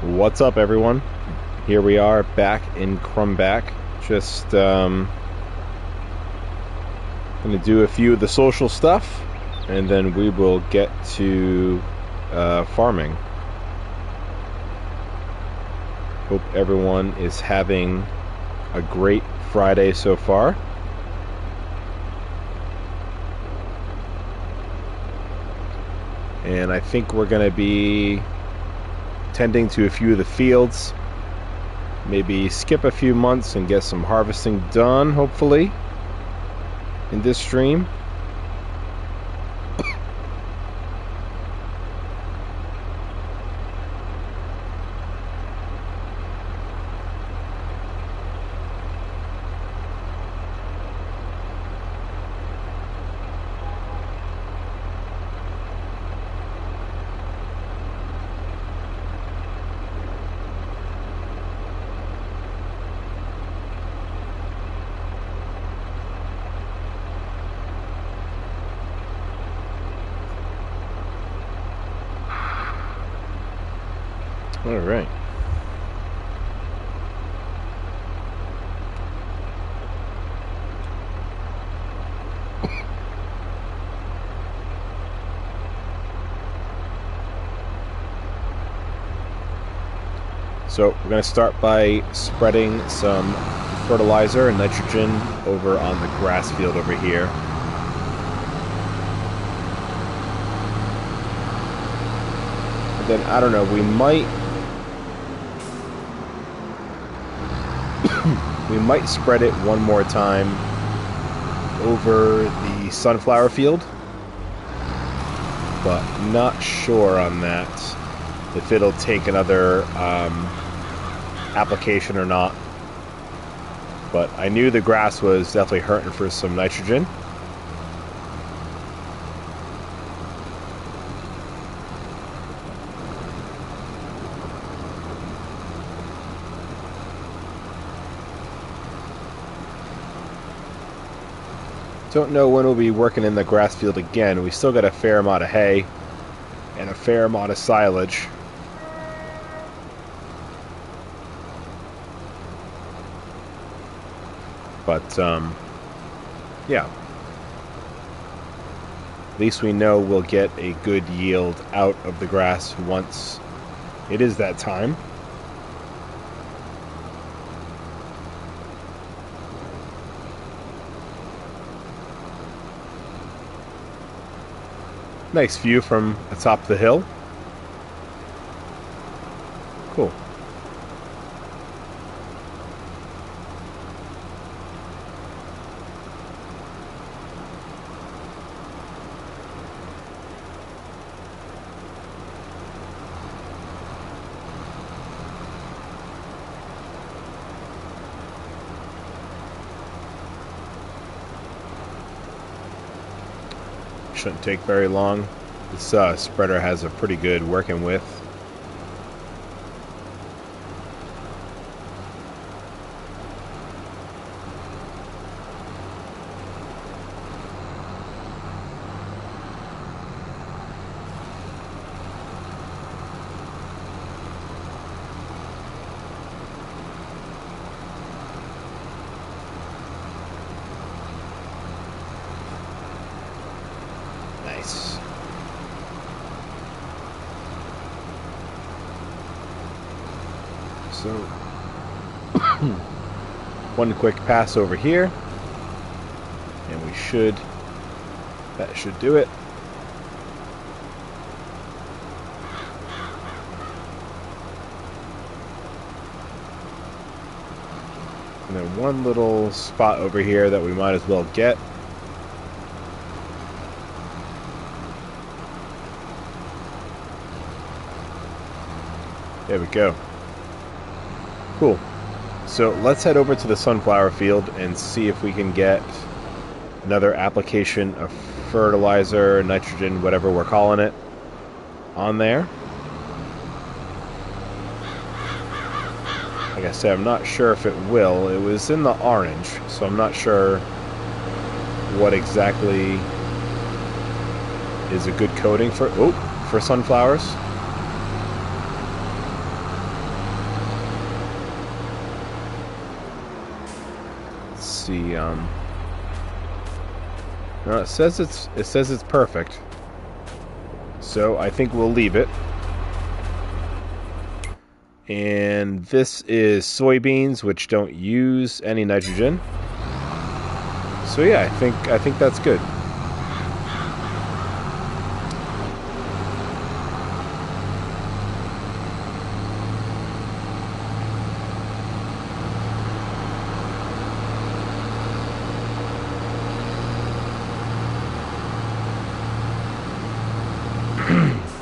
What's up, everyone? Here we are back in Krumbach. Just gonna do a few of the social stuff, and then we will get to farming. Hope everyone is having a great Friday so far. And I think we're gonna be tending to a few of the fields, maybe skip a few months and get some harvesting done, hopefully, in this stream. All right. So we're going to start by spreading some fertilizer and nitrogen over on the grass field over here. And then, I don't know, we might spread it one more time over the sunflower field, but not sure on that, if it'll take another application or not. But I knew the grass was definitely hurting for some nitrogen. Don't know when we'll be working in the grass field again. We still got a fair amount of hay and a fair amount of silage. But, yeah. At least we know we'll get a good yield out of the grass once it is that time. Nice view from the top of the hill. Cool. Shouldn't take very long. This spreader has a pretty good working width. Nice. So, one quick pass over here, and that should do it. And then one little spot over here that we might as well get. There we go. Cool. So let's head over to the sunflower field and see if we can get another application of fertilizer, nitrogen, whatever we're calling it, on there. Like I said, I'm not sure if it will. It was in the orange, so I'm not sure what exactly is a good coating for sunflowers. see. No, it says it's perfect. So I think we'll leave it. And this is soybeans, which don't use any nitrogen. So yeah, I think that's good.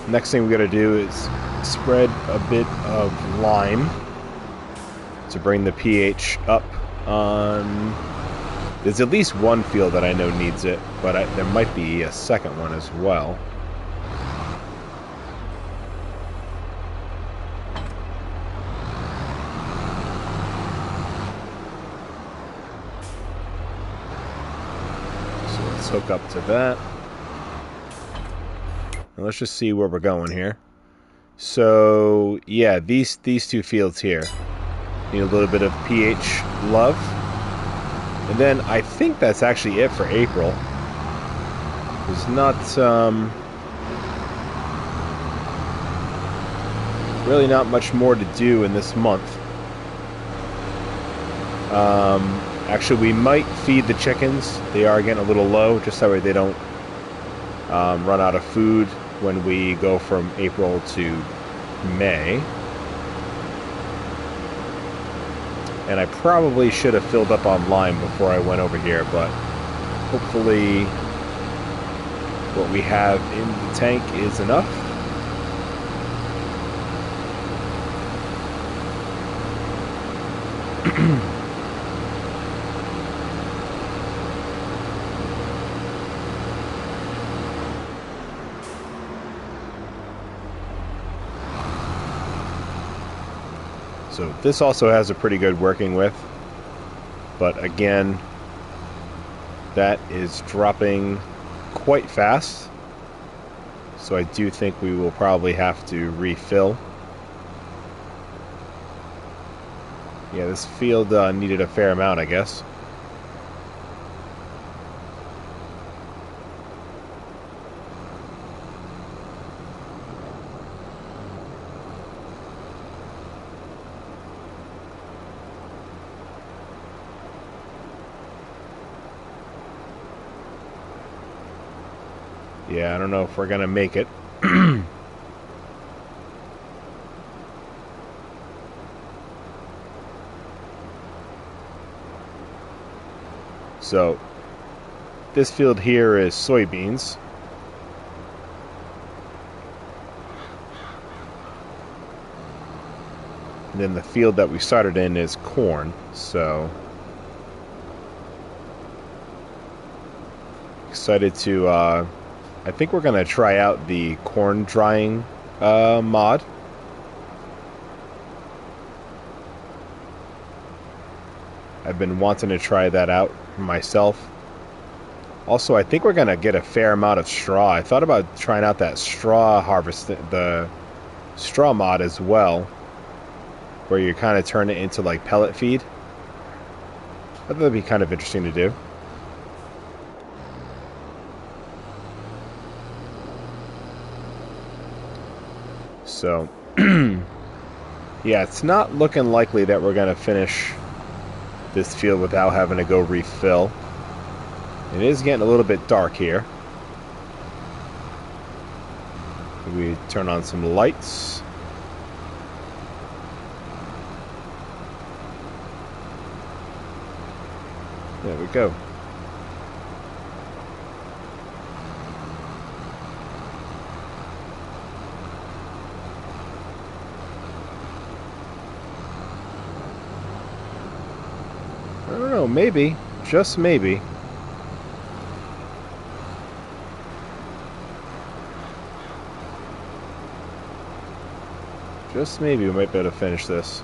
Next thing we got to do is spread a bit of lime to bring the pH up on... There's at least one field that I know needs it, but there might be a second one as well. So let's hook up to that. And let's just see where we're going here. So, yeah, these two fields here need a little bit of pH love. And then I think that's actually it for April. There's not, really not much more to do in this month. Actually, we might feed the chickens. They are getting a little low, just that way they don't run out of food when we go from April to May. And I probably should have filled up on lime before I went over here, but hopefully what we have in the tank is enough. So this also has a pretty good working with, but again, that is dropping quite fast. So I do think we will probably have to refill. Yeah, this field needed a fair amount, I guess. Yeah, I don't know if we're gonna make it. So, this field here is soybeans. And then the field that we started in is corn, so... Excited to, I think we're going to try out the corn drying mod. I've been wanting to try that out myself. Also, I think we're going to get a fair amount of straw. I thought about trying out that straw harvest, the straw mod as well, where you kind of turn it into like pellet feed. I thought that'd be kind of interesting to do. So, yeah, it's not looking likely that we're going to finish this field without having to go refill. It is getting a little bit dark here. We turn on some lights. There we go. I don't know, maybe, just maybe. Just maybe we might be able to finish this.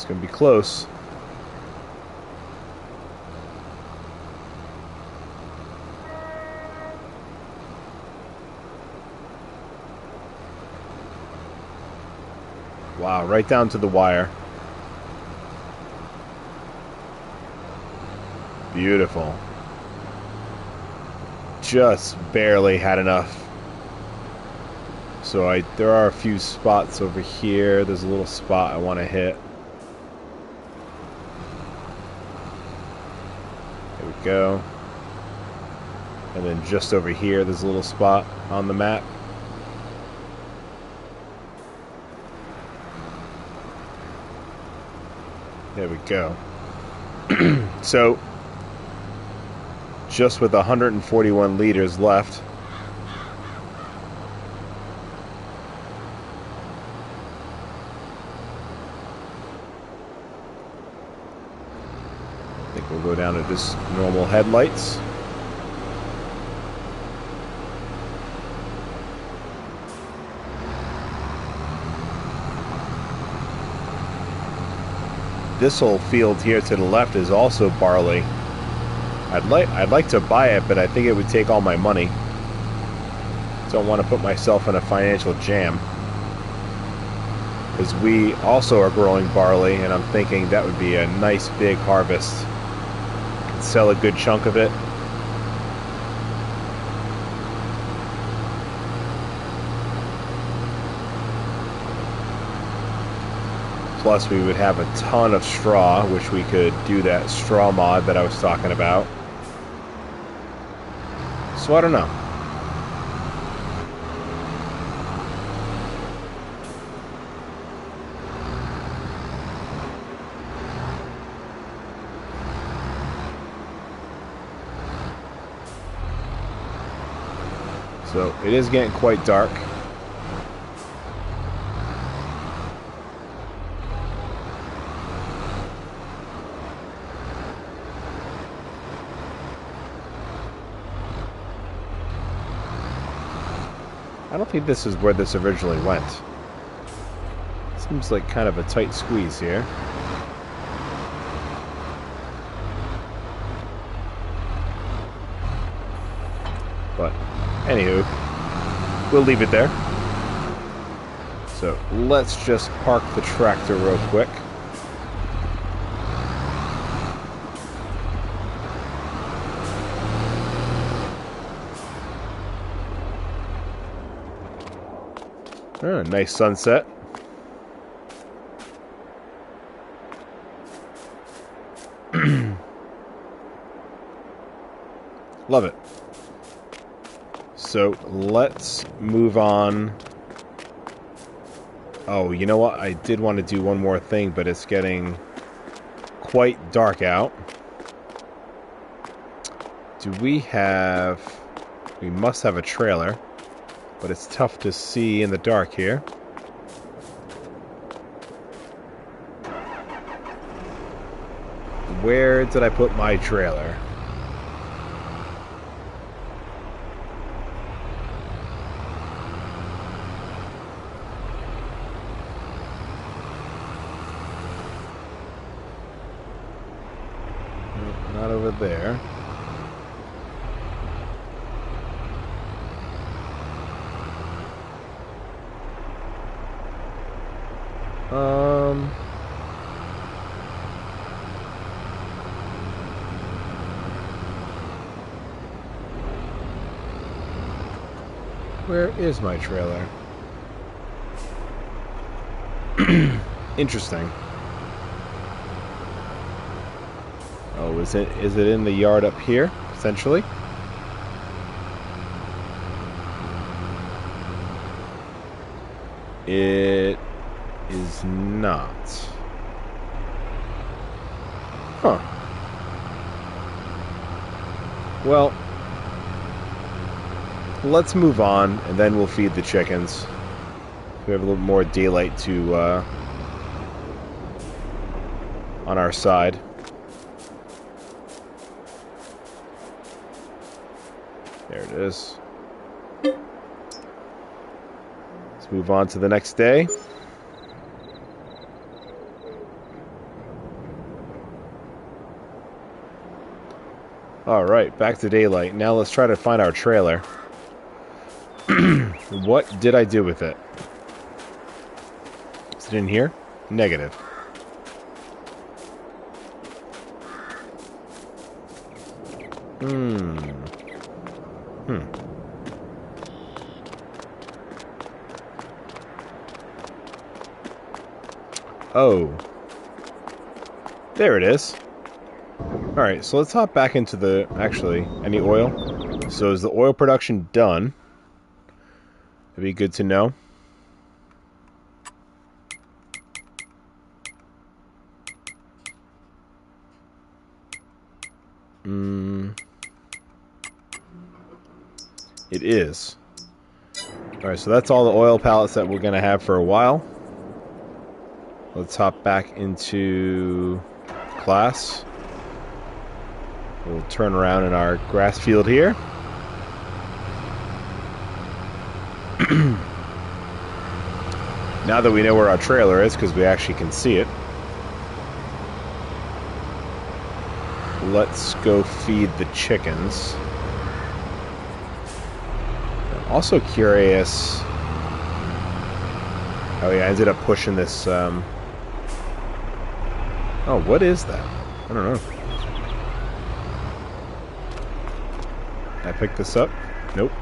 It's going to be close. Wow, right down to the wire. Beautiful. Just barely had enough. So there are a few spots over here. There's a little spot I want to hit. There we go. And then just over here, there's a little spot on the map. There we go. So, just with 141 liters left, I think we'll go down to just normal headlights. This whole field here to the left is also barley. I'd like to buy it, but I think it would take all my money. Don't want to put myself in a financial jam. Because we also are growing barley, and I'm thinking that would be a nice big harvest. Could sell a good chunk of it. Plus we would have a ton of straw, which we could do that straw mod that I was talking about. So I don't know. So it is getting quite dark. I don't think this is where this originally went. Seems like kind of a tight squeeze here. But, anywho, we'll leave it there. So, let's just park the tractor real quick. Oh, nice sunset. Love it. So let's move on. Oh, you know what? I did want to do one more thing, but it's getting quite dark out. Do we have... We must have a trailer. But it's tough to see in the dark here. Where did I put my trailer? No, not over there. Where is my trailer? Interesting. Oh, is it in the yard up here, essentially? It is not. Huh. Well, let's move on, and then we'll feed the chickens. We have a little more daylight to on our side. There it is. Let's move on to the next day. Alright, back to daylight. Now let's try to find our trailer. What did I do with it? Is it in here? Negative. Oh. There it is. Alright, so let's hop back into the... Actually, any oil? So is the oil production done? That'd be good to know. It is. Alright, so that's all the oil pallets that we're going to have for a while. Let's hop back into class. We'll turn around in our grass field here. Now that we know where our trailer is, because we actually can see it, let's go feed the chickens. I'm also curious... Oh yeah, I ended up pushing this... Oh, what is that? I don't know. Can I pick this up? Nope.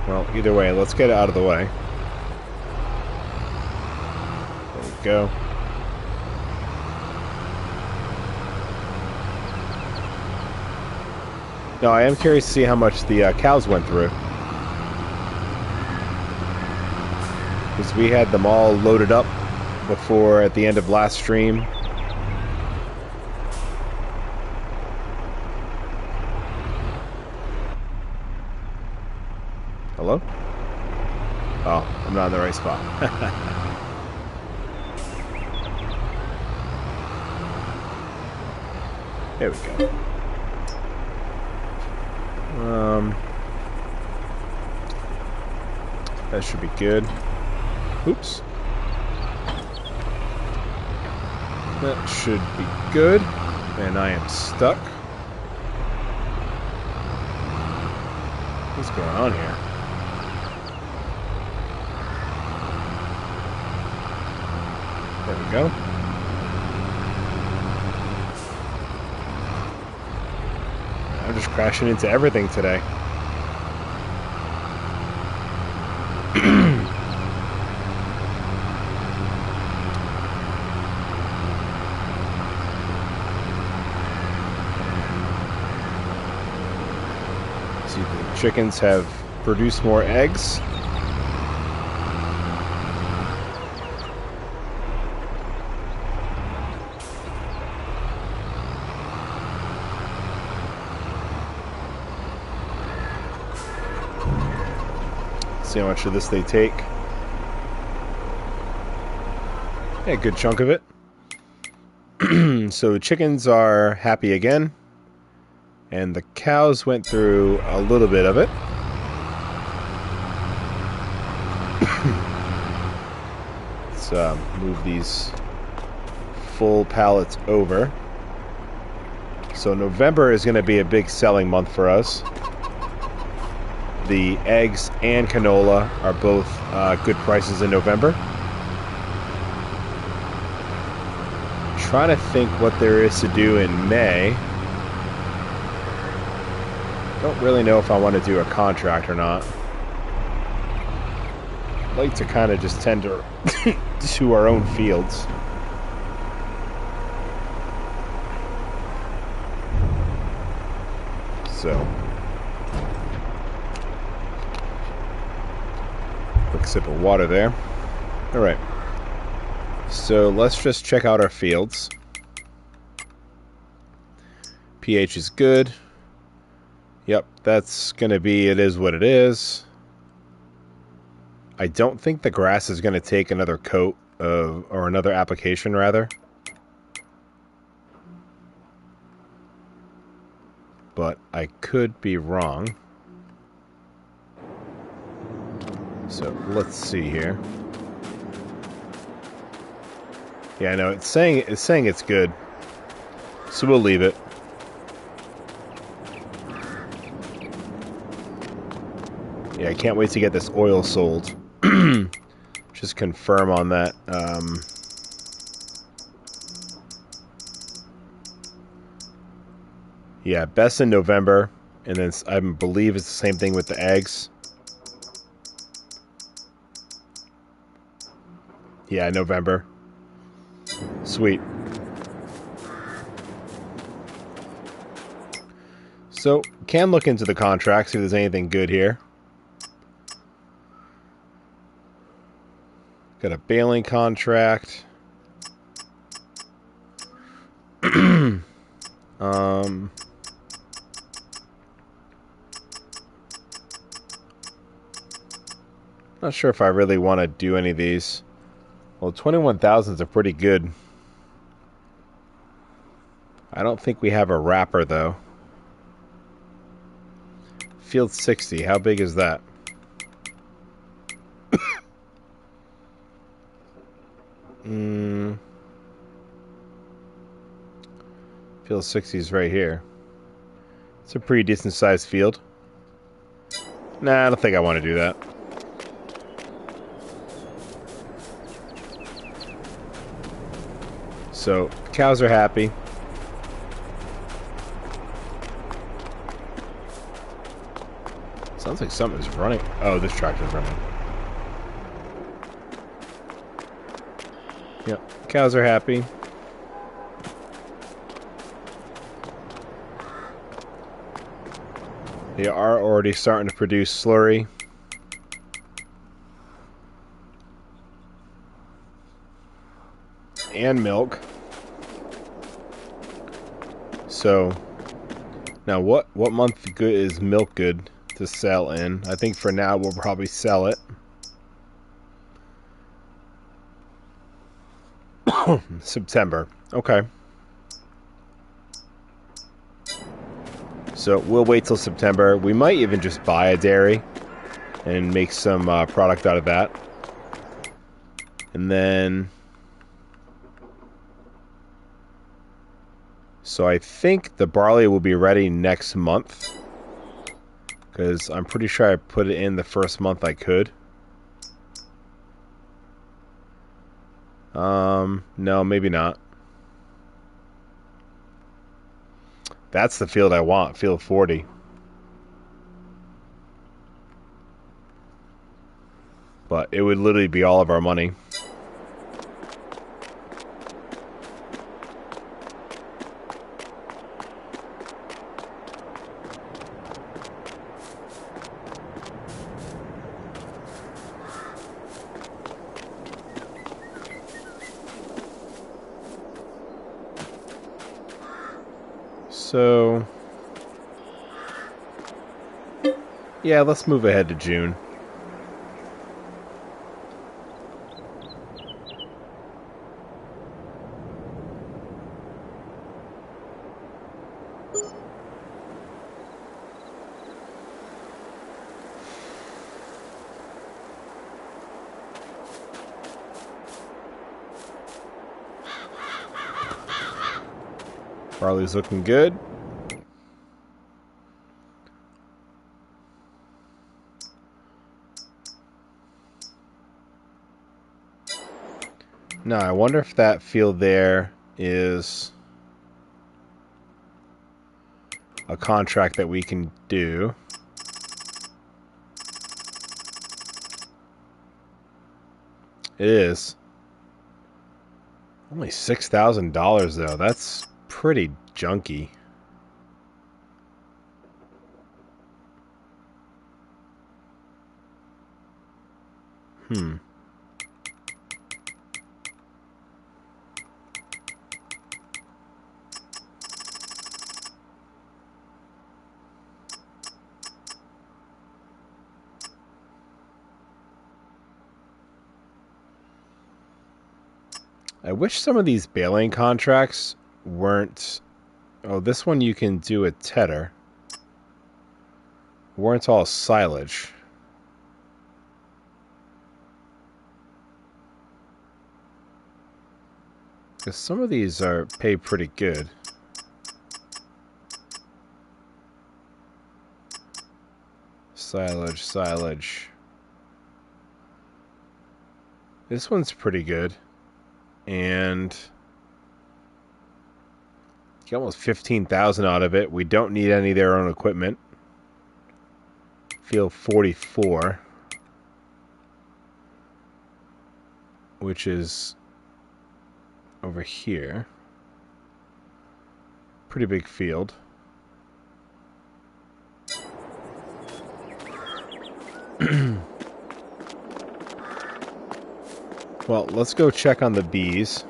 Well, either way, let's get it out of the way. There we go. No, I am curious to see how much the cows went through. Because we had them all loaded up before at the end of last stream. Hello? Oh, I'm not in the right spot. There we go. That should be good. Oops. That should be good. And I am stuck. What's going on here? There we go. I'm just crashing into everything today. See, the chickens have produced more eggs. See how much of this they take. Yeah, a good chunk of it. So the chickens are happy again. And the cows went through a little bit of it. Let's move these full pallets over. So November is going to be a big selling month for us. The eggs and canola are both good prices in November. Trying to think what there is to do in May. Don't really know if I want to do a contract or not. I'd like to kind of just tend to to our own fields. So, quick sip of water there. All right. So let's just check out our fields. pH is good. Yep, that's going to be, it is what it is. I don't think the grass is going to take another coat of, or another application rather. But I could be wrong. So let's see here. Yeah, I know it's saying it's good. So we'll leave it. Yeah, I can't wait to get this oil sold. Just confirm on that. Yeah, best in November, and then I believe it's the same thing with the eggs. Yeah, November. Sweet. So, can look into the contract, see if there's anything good here. Got a baling contract. Not sure if I really want to do any of these. Well, 21,000s are pretty good. I don't think we have a wrapper, though. Field 60, how big is that? Field 60 is right here. It's a pretty decent sized field. Nah, I don't think I want to do that. So, cows are happy. Sounds like something's running. Oh, this tractor's running. Yep, cows are happy. They are already starting to produce slurry. And milk. So, now what month good is milk good to sell in? I think for now we'll probably sell it. September. Okay. So we'll wait till September. We might even just buy a dairy and make some product out of that. And then... So I think the barley will be ready next month. Because I'm pretty sure I put it in the first month I could. No, maybe not. That's the field I want, field 40. But it would literally be all of our money. So, yeah, let's move ahead to June. Barley's looking good. Now, I wonder if that field there is a contract that we can do. It is. Only $6,000 though. That's pretty junky. I wish some of these baling contracts weren't... Oh, this one you can do a tedder. Weren't all silage. Because some of these are pay pretty good. Silage, silage. This one's pretty good. And get almost 15,000 out of it. We don't need any of their own equipment. Field 44. Which is over here. Pretty big field. Well, let's go check on the bees.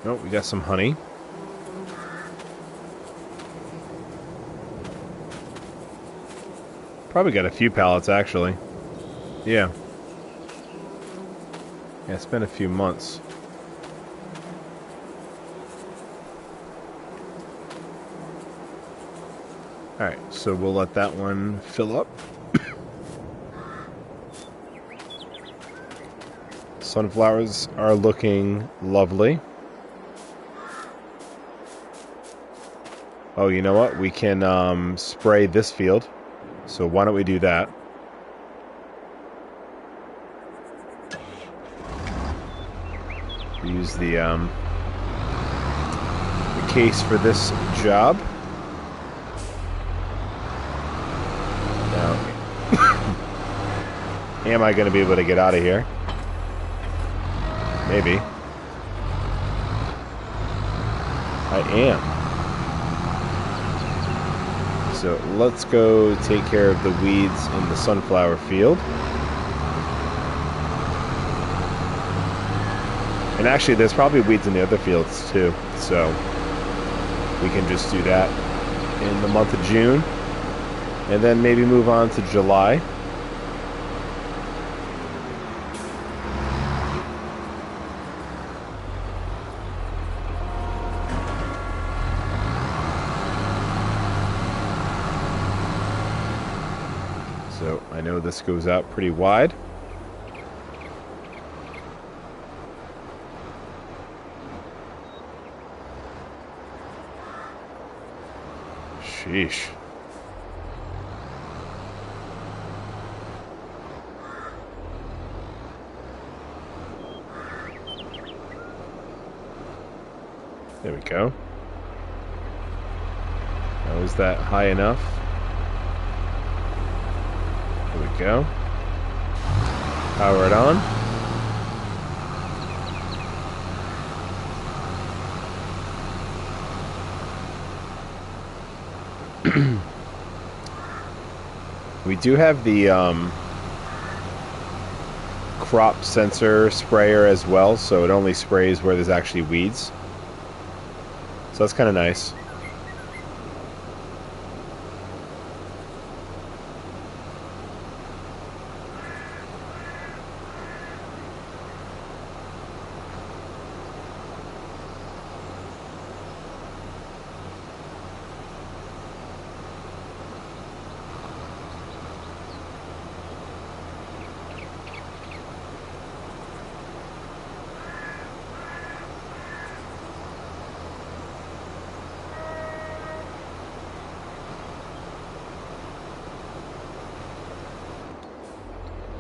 Oh, we got some honey. Probably got a few pallets, actually. Yeah. Yeah, it's been a few months. Alright, so we'll let that one fill up. Sunflowers are looking lovely. Oh, you know what? We can spray this field. So why don't we do that? Use the case for this job. Now, am I going to be able to get out of here? Maybe. I am. So let's go take care of the weeds in the sunflower field. And actually, there's probably weeds in the other fields too. So we can just do that in the month of June. And then maybe move on to July. So I know this goes out pretty wide. Sheesh. There we go. Now, is that high enough? There we go. Power it on. We do have the crop sensor sprayer as well, so it only sprays where there's actually weeds. So that's kind of nice.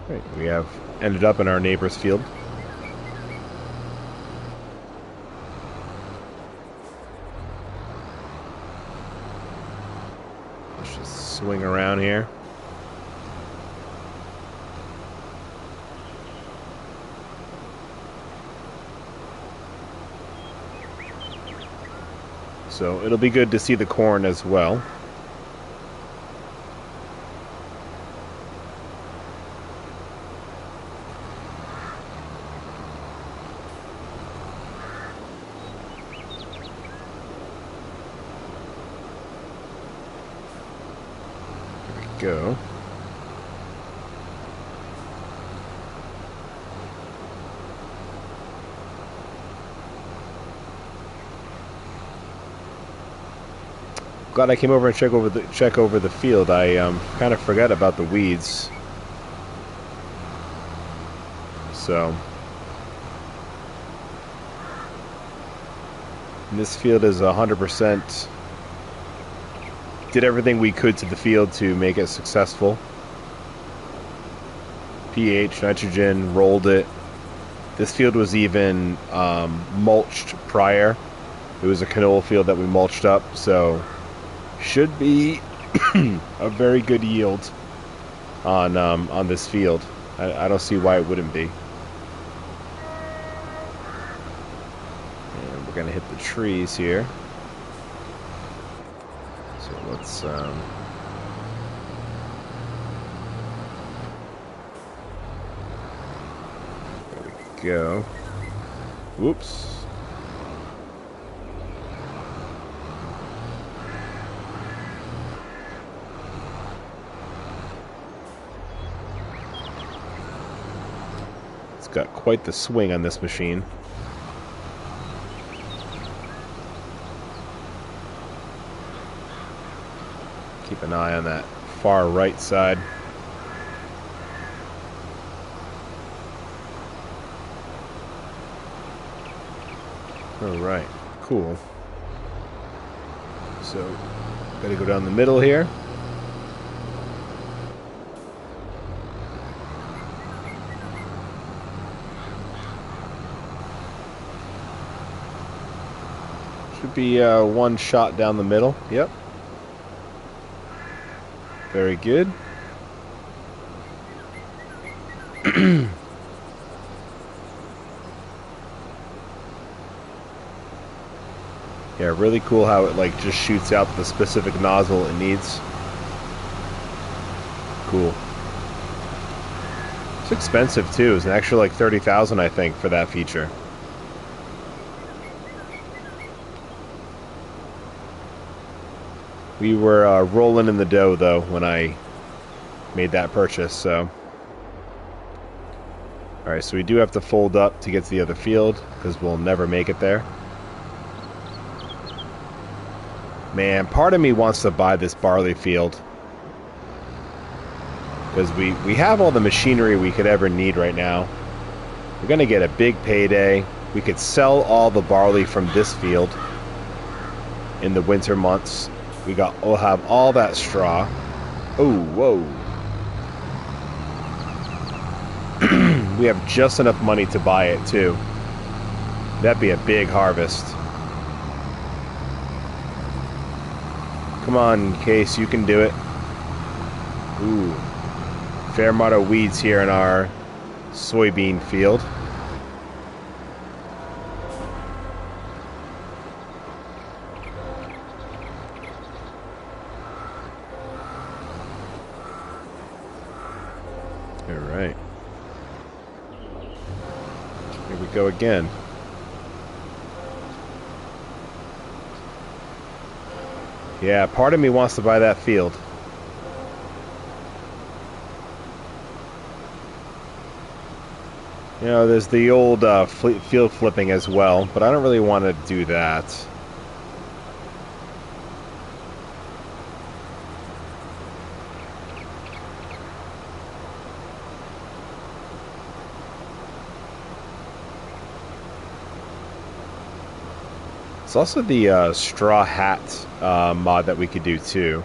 Right, we have ended up in our neighbor's field. Let's just swing around here. So it'll be good to see the corn as well. Go. Glad I came over and check over the field. I kind of forgot about the weeds. So this field is 100%. Did everything we could to the field to make it successful. pH, nitrogen, rolled it. This field was even mulched prior. It was a canola field that we mulched up, so should be a very good yield on this field. I don't see why it wouldn't be. And we're gonna hit the trees here. So let's there we go. Whoops. It's got quite the swing on this machine. Keep an eye on that far right side. Alright, cool. So, gotta go down the middle here. Should be one shot down the middle. Yep. Very good. Yeah, really cool how it like just shoots out the specific nozzle it needs. Cool. It's expensive too. It's an extra like 30,000 I think for that feature. We were rolling in the dough though when I made that purchase, so. Alright, so we do have to fold up to get to the other field because we'll never make it there. Man, part of me wants to buy this barley field because we have all the machinery we could ever need right now. We're going to get a big payday. We could sell all the barley from this field in the winter months. We'll have all that straw. Oh, whoa. We have just enough money to buy it too. That'd be a big harvest. Come on, Case, you can do it. Ooh. Fair amount of weeds here in our soybean field. Alright. Here we go again. Yeah, part of me wants to buy that field. You know, there's the old field flipping as well, but I don't really want to do that. It's also the straw hat mod that we could do too.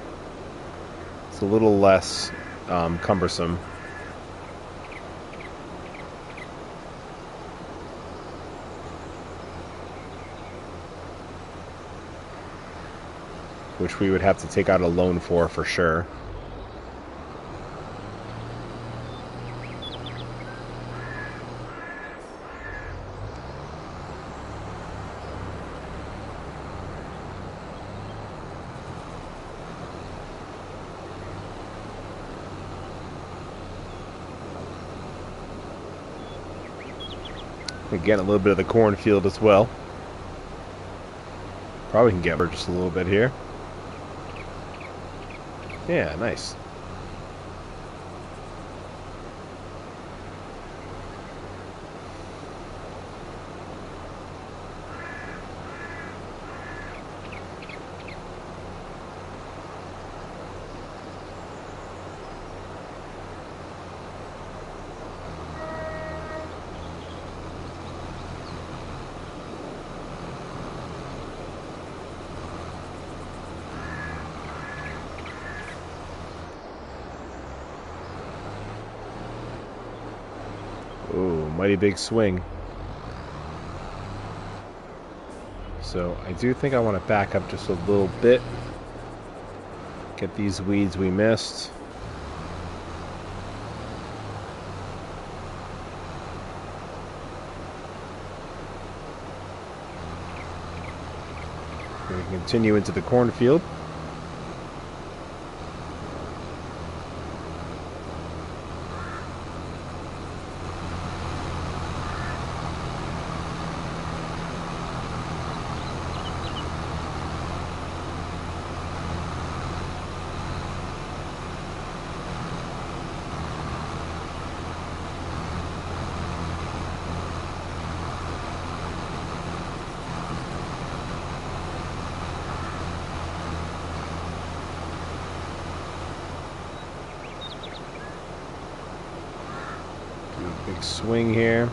It's a little less cumbersome. Which we would have to take out a loan for sure. Again, a little bit of the cornfield as well. Probably can get her just a little bit here. Yeah, nice. mighty big swing. So I do think I want to back up just a little bit. Get these weeds we missed. We can continue into the cornfield. Big swing here.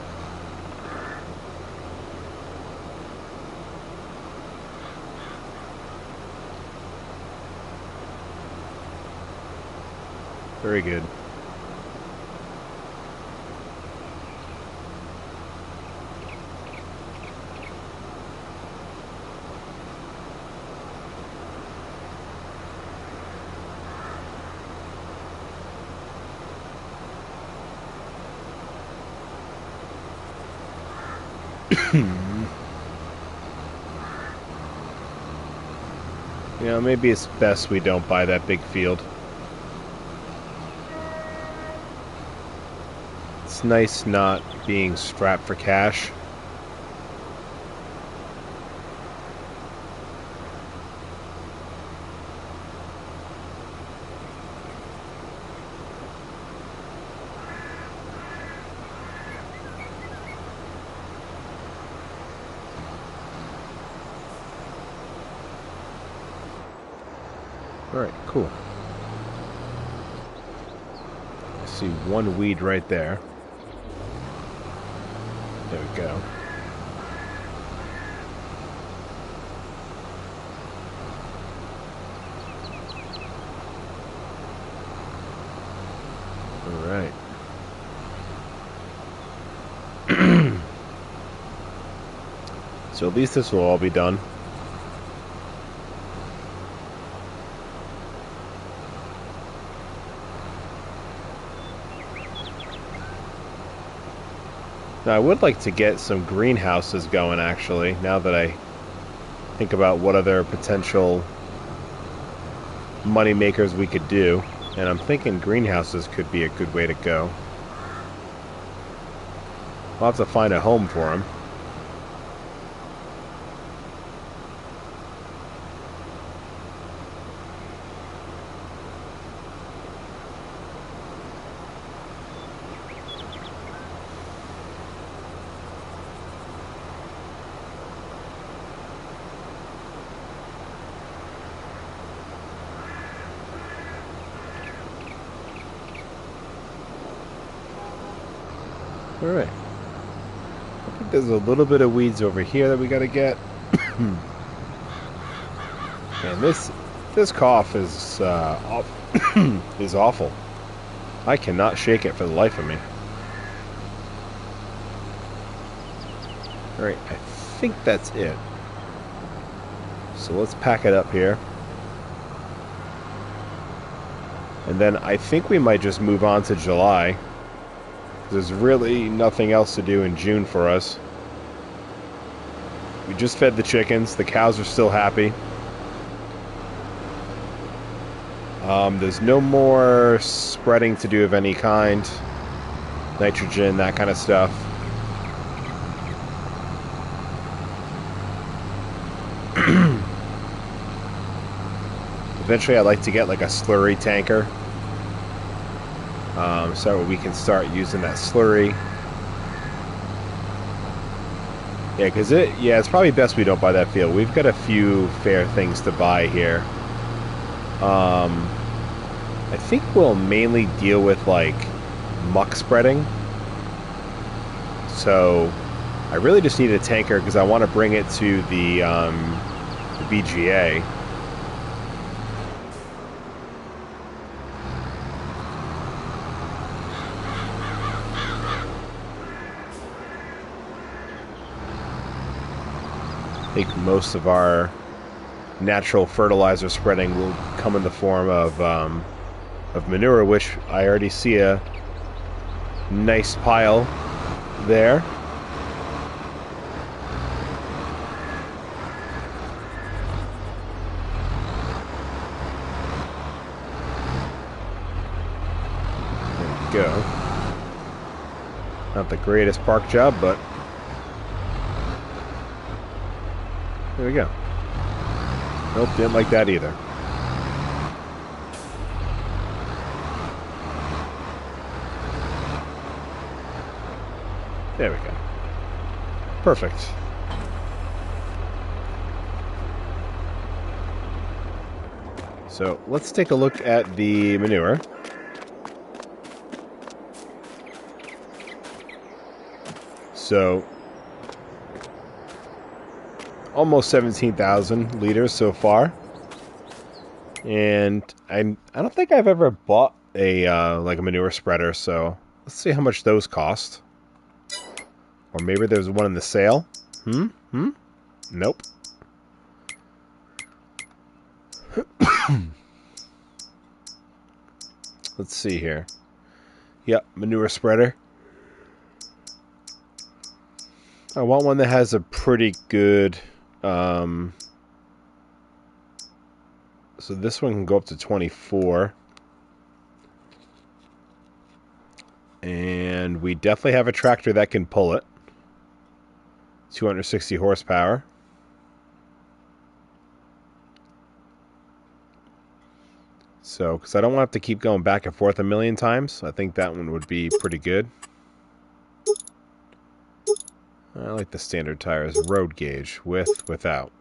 Very good. You know, maybe it's best we don't buy that big field. It's nice not being strapped for cash. Alright, cool. I see one weed right there. There we go. Alright. So at least this will all be done. Now, I would like to get some greenhouses going, actually, now that I think about what other potential money makers we could do. And I'm thinking greenhouses could be a good way to go. I'll have to find a home for them. Alright. I think there's a little bit of weeds over here that we gotta get. Man, this cough is is awful. I cannot shake it for the life of me. Alright, I think that's it. So let's pack it up here. And then I think we might just move on to July. There's really nothing else to do in June for us. We just fed the chickens. The cows are still happy. There's no more spreading to do of any kind. Nitrogen, that kind of stuff. Eventually I'd like to get like a slurry tanker. So we can start using that slurry. Yeah, because it's probably best we don't buy that field. We've got a few fair things to buy here. I think we'll mainly deal with like muck spreading. So I really just need a tanker because I want to bring it to the BGA. I think most of our natural fertilizer spreading will come in the form of manure, which I already see a nice pile there. There we go. Not the greatest park job, but there we go. Nope, didn't like that either. There we go. Perfect. So let's take a look at the manure. So almost 17,000 liters so far, and I don't think I've ever bought a like a manure spreader. So let's see how much those cost, or maybe there's one in the sale. Nope. Let's see here. Yep, manure spreader. I want one that has a pretty good. So this one can go up to 24. And we definitely have a tractor that can pull it. 260 horsepower. So, because I don't want to have to keep going back and forth a million times, I think that one would be pretty good. I like the standard tires. Road gauge. With, without.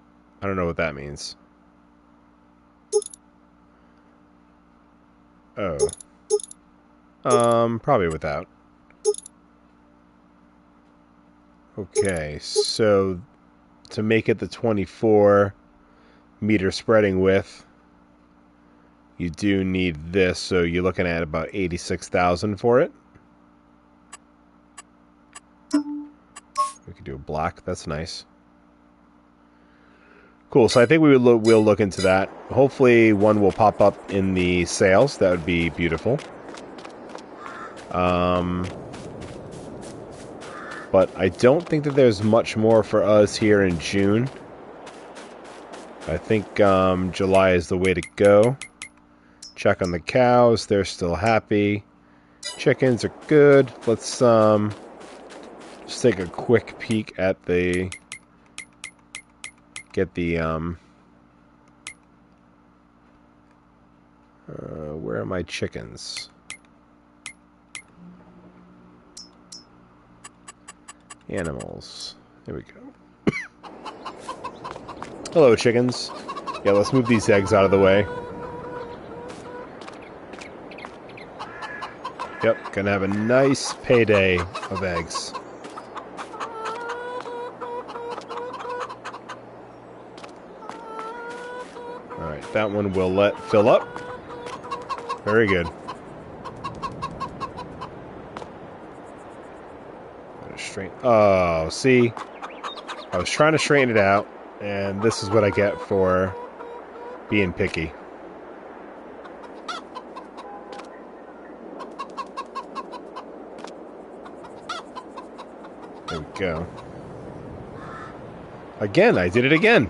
I don't know what that means. Oh. Probably without. Okay, so to make it the 24 meter spreading width, you do need this, so you're looking at about 86,000 for it. We could do a black. That's nice. Cool. So I think we'll look into that. Hopefully, one will pop up in the sales. That would be beautiful. But I don't think that there's much more for us here in June. I think July is the way to go. Check on the cows. They're still happy. Chickens are good. Let's just take a quick peek at the... Get the... where are my chickens? Animals. There we go. Hello, chickens. Yeah, let's move these eggs out of the way. Yep, gonna have a nice payday of eggs. Alright, that one will let fill up. Very good. Oh, see? I was trying to straighten it out, and this is what I get for being picky. There we go. Again, I did it again.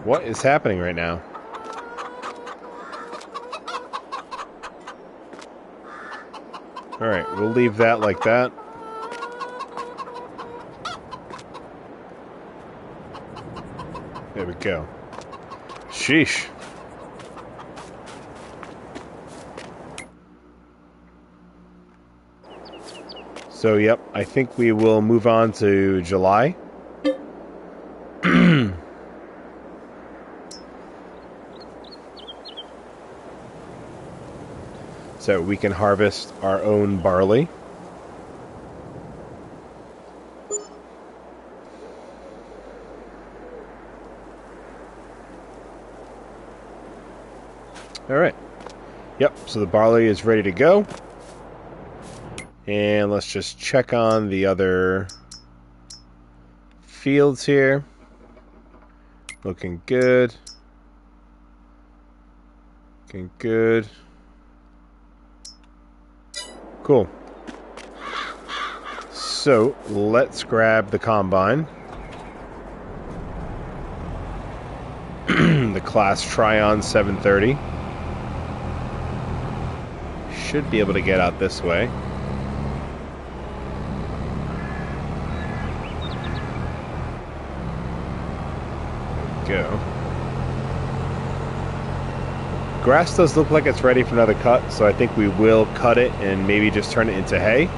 What is happening right now? Alright, we'll leave that like that. There we go. Sheesh. So, yep, I think we will move on to July. So we can harvest our own barley. Alright. Yep, so the barley is ready to go. And let's just check on the other fields here. Looking good. Looking good. Cool. So, let's grab the combine. The Class Tryon 730. Should be able to get out this way. There we go. Grass does look like it's ready for another cut, so I think we will cut it and maybe just turn it into hay.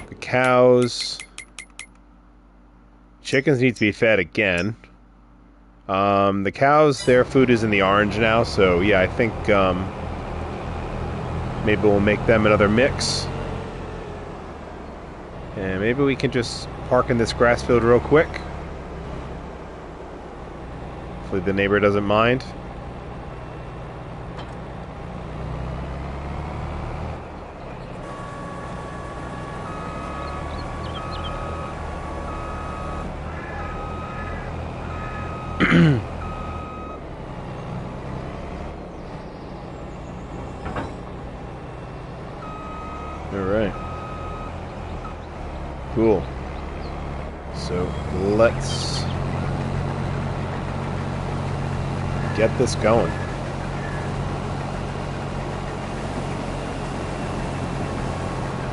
The cows... Chickens need to be fed again. The cows, their food is in the orange now, so yeah, I think maybe we'll make them another mix. And maybe we can just park in this grass field real quick. Hopefully the neighbor doesn't mind. Alright. Cool. So let's get this going.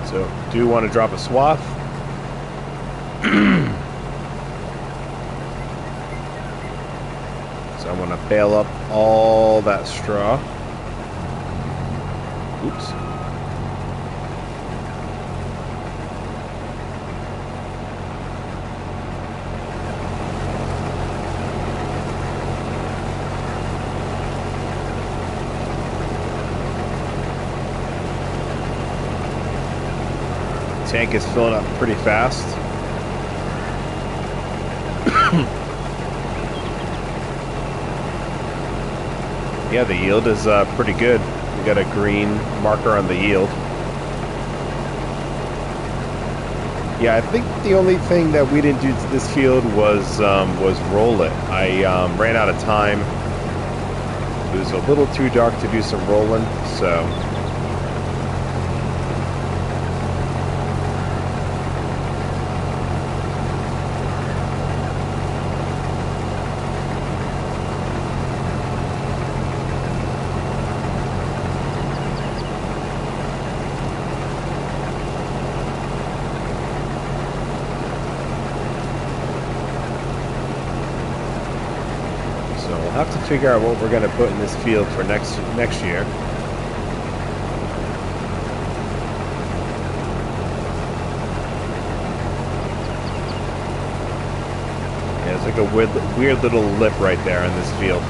So, do want to drop a swath. So I want to bale up all that straw. Oops. Tank is filling up pretty fast. Yeah, the yield is pretty good. We got a green marker on the yield. Yeah, I think the only thing that we didn't do to this field was roll it. I ran out of time. It was a little too dark to do some rolling, so. Have to figure out what we're going to put in this field for next year. Yeah, it's like a weird little lip right there in this field.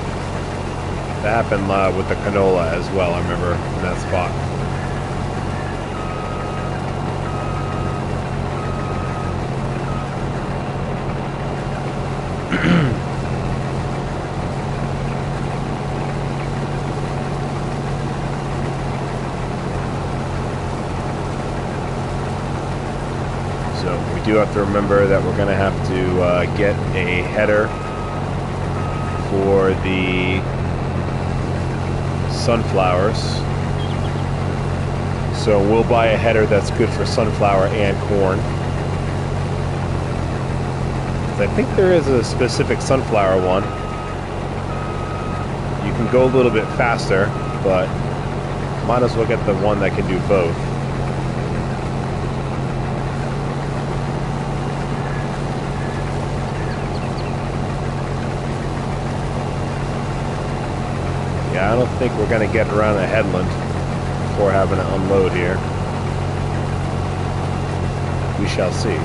That happened with the canola as well, I remember, in that spot. We do have to remember that we're going to have to get a header for the sunflowers. So we'll buy a header that's good for sunflower and corn. I think there is a specific sunflower one. You can go a little bit faster, but might as well get the one that can do both. Yeah, I don't think we're going to get around the headland before having to unload here. We shall see.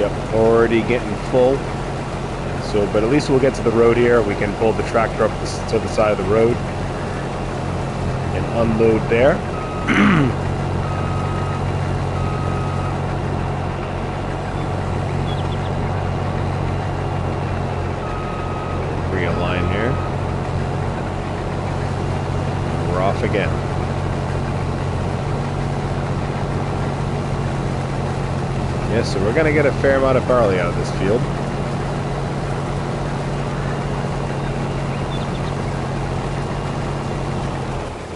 Yep, already getting full. So, but at least we'll get to the road here. We can pull the tractor up to the side of the road and unload there. Realign here. We're off again. Yeah, so we're going to get a fair amount of barley out of this field.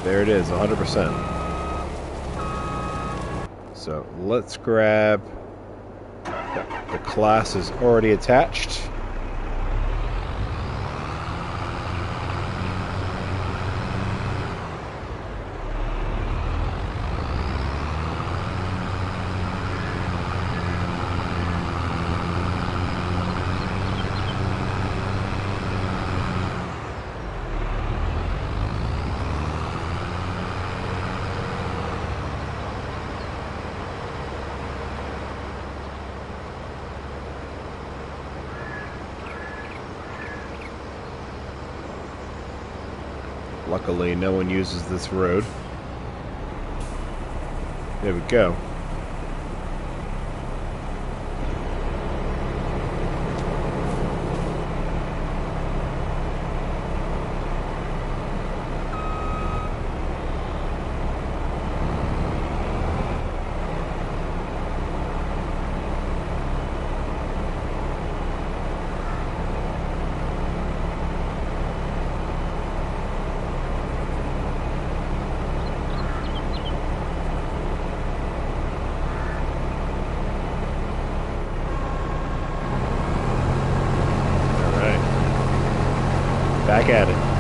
There it is, 100%. So let's grab... The class is already attached. Luckily, no one uses this road. There we go. Back at it.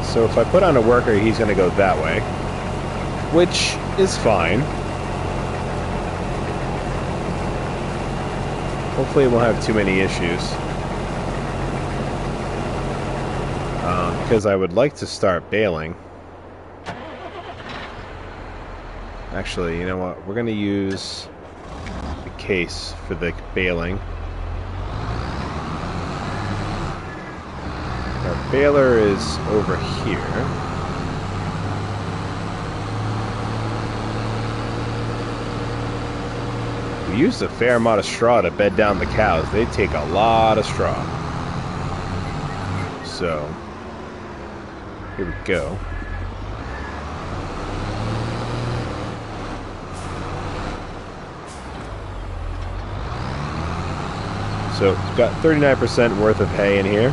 So if I put on a worker, he's going to go that way, which is fine. Hopefully it won't have too many issues. Because I would like to start baling. Actually, you know what? We're going to use the case for the baling. Our baler is over here. We used a fair amount of straw to bed down the cows. They take a lot of straw. So, here we go. So, we've got 39% worth of hay in here.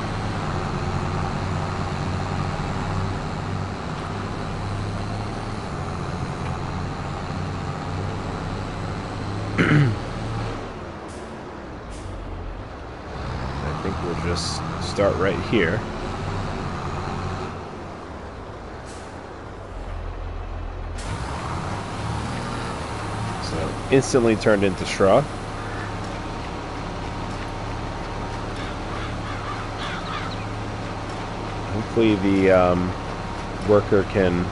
I think we'll just start right here. So, instantly turned into straw. Hopefully the worker can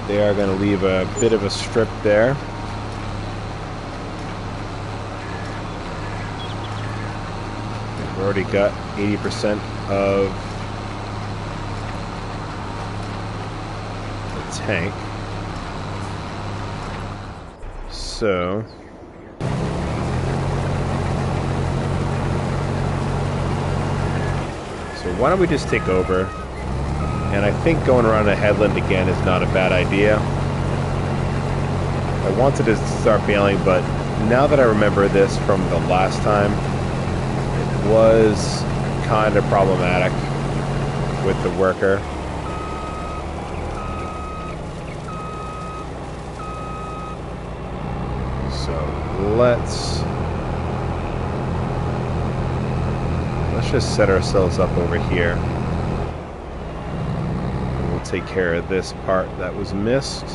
they are gonna leave a bit of a strip there. We've already got 80% of tank. So why don't we just take over? And I think going around the headland again is not a bad idea. I wanted to start bailing, but now that I remember this from the last time, it was kind of problematic with the worker. So let's just set ourselves up over here. We'll take care of this part that was missed.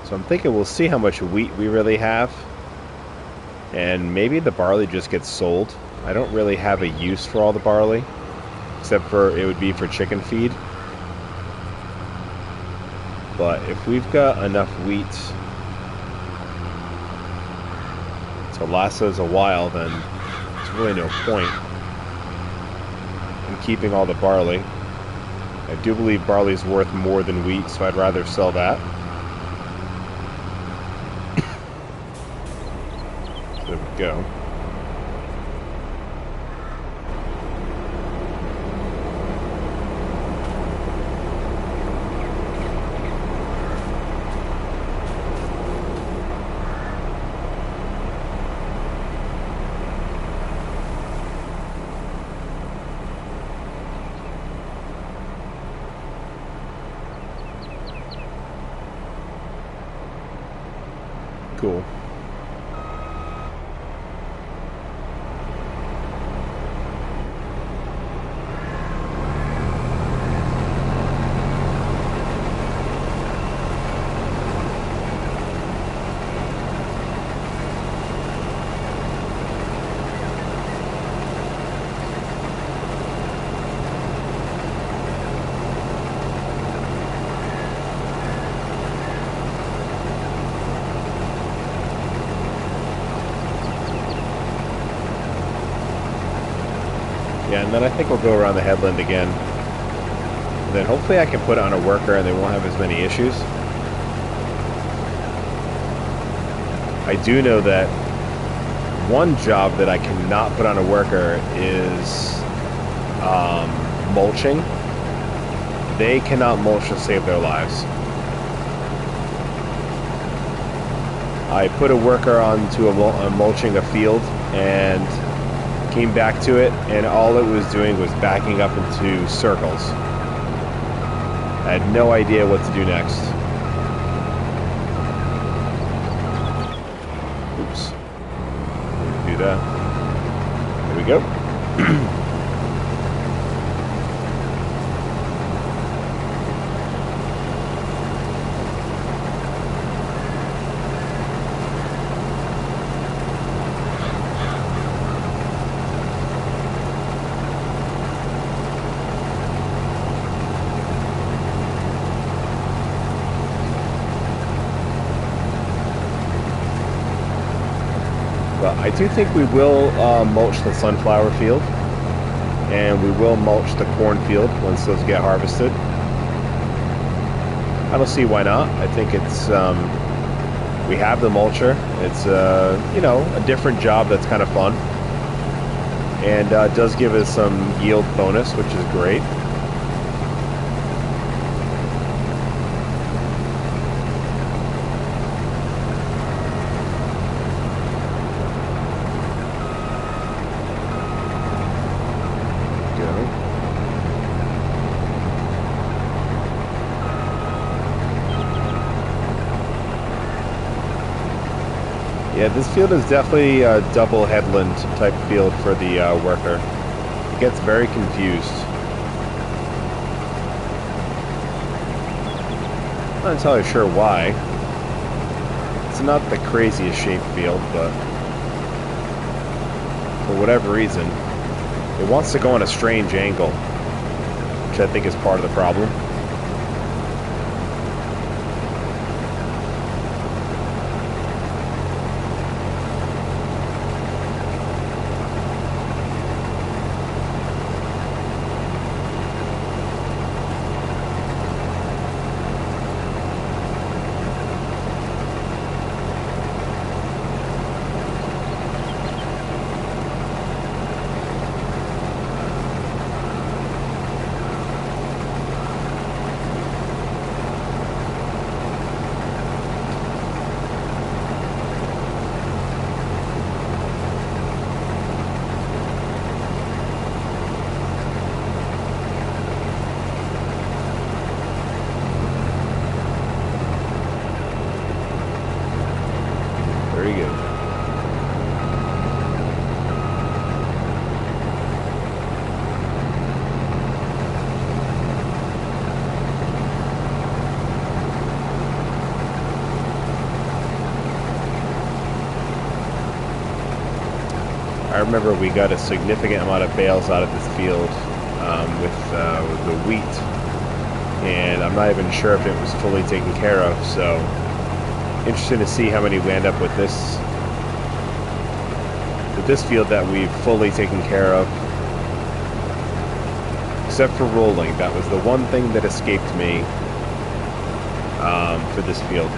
So I'm thinking we'll see how much wheat we really have. And maybe the barley just gets sold. I don't really have a use for all the barley, except for it would be for chicken feed. But if we've got enough wheat to last us a while, then there's really no point in keeping all the barley. I do believe barley is worth more than wheat, so I'd rather sell that. There we go. Cool. Yeah, and then I think we'll go around the headland again. And then hopefully I can put on a worker and they won't have as many issues. I do know that one job that I cannot put on a worker is mulching. They cannot mulch to save their lives. I put a worker onto mulching a field and came back to it, and all it was doing was backing up into circles. I had no idea what to do next. Oops. Do that. There we go. But I do think we will mulch the sunflower field, and we will mulch the cornfield once those get harvested. I don't see why not. I think it's we have the mulcher. It's you know, a different job that's kind of fun, and does give us some yield bonus, which is great. Yeah, this field is definitely a double headland type field for the worker. It gets very confused. I'm not entirely sure why. It's not the craziest shaped field, but for whatever reason, It wants to go on a strange angle, which I think is part of the problem. Very good. I remember we got a significant amount of bales out of this field with the wheat, and I'm not even sure if it was fully taken care of, so interesting to see how many we end up with this field that we've fully taken care of, except for rolling. That was the one thing that escaped me for this field.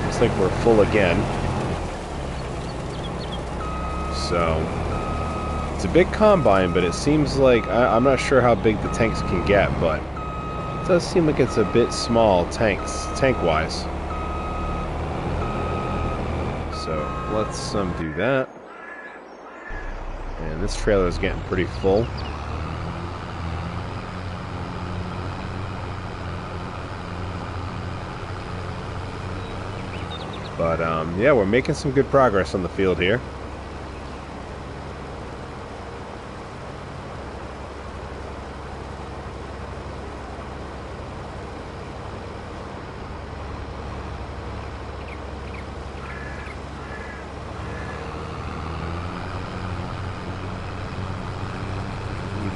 Looks like we're full again. So it's a big combine, but it seems like I'm not sure how big the tanks can get, but it does seem like it's a bit small tank-wise. So let's do that. And this trailer is getting pretty full. But yeah, we're making some good progress on the field here.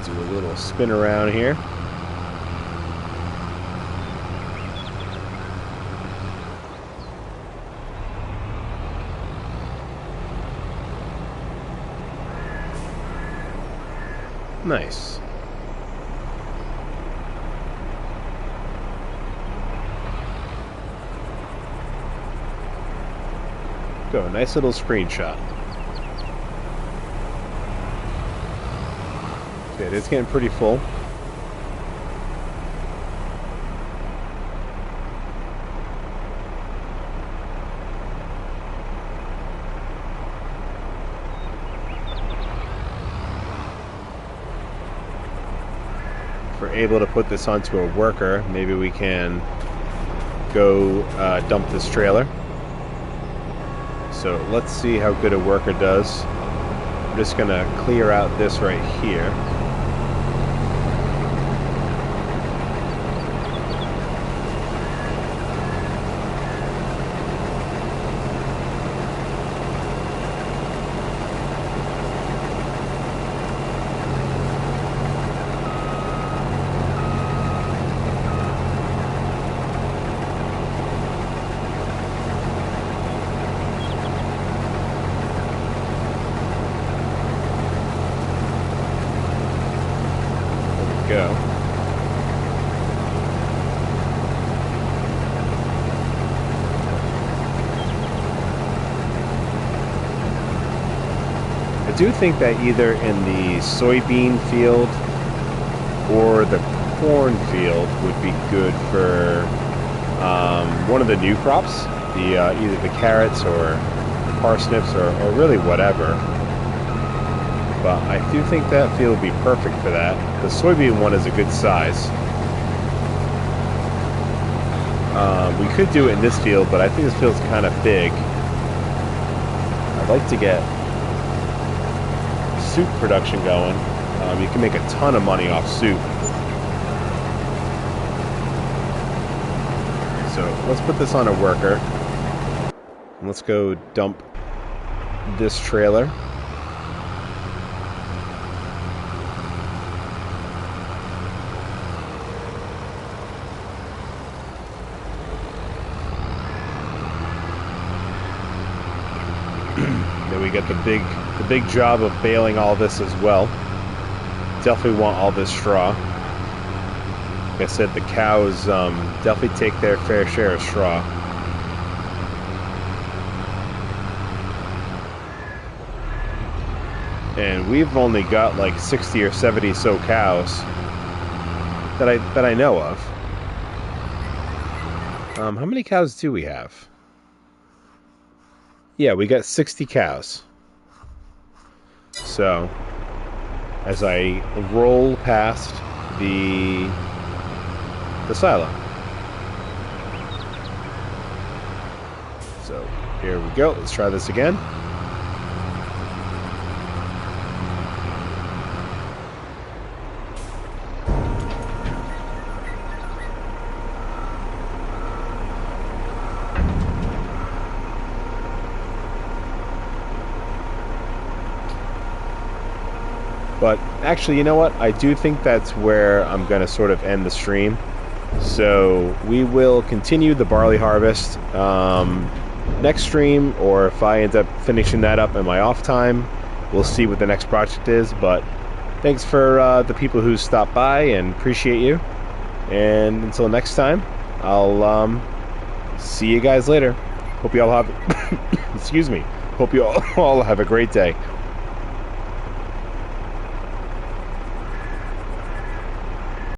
Do a little spin around here. Nice. Go, nice little screenshot. Okay, it's getting pretty full. If we're able to put this onto a worker, maybe we can go dump this trailer. So let's see how good a worker does. I'm just gonna clear out this right here. Go. I do think that either in the soybean field or the corn field would be good for one of the new crops, either the carrots or parsnips or really whatever. But I do think that field would be perfect for that. The soybean one is a good size. We could do it in this field, but I think this field's kind of big. I'd like to get soup production going. You can make a ton of money off soup. So let's put this on a worker. And let's go dump this trailer. got the big job of baling all this as well. Definitely want all this straw. Like I said, the cows definitely take their fair share of straw. And we've only got like 60 or 70 so cows that I know of. How many cows do we have? Yeah, we got 60 cows. So, as I roll past the silo. So, here we go. Let's try this again. But actually, you know what? I do think that's where I'm going to sort of end the stream. So we will continue the barley harvest next stream, or if I end up finishing that up in my off time, we'll see what the next project is. But thanks for the people who stopped by, and appreciate you. And until next time, I'll see you guys later. Hope you all have excuse me. Hope you all have a great day.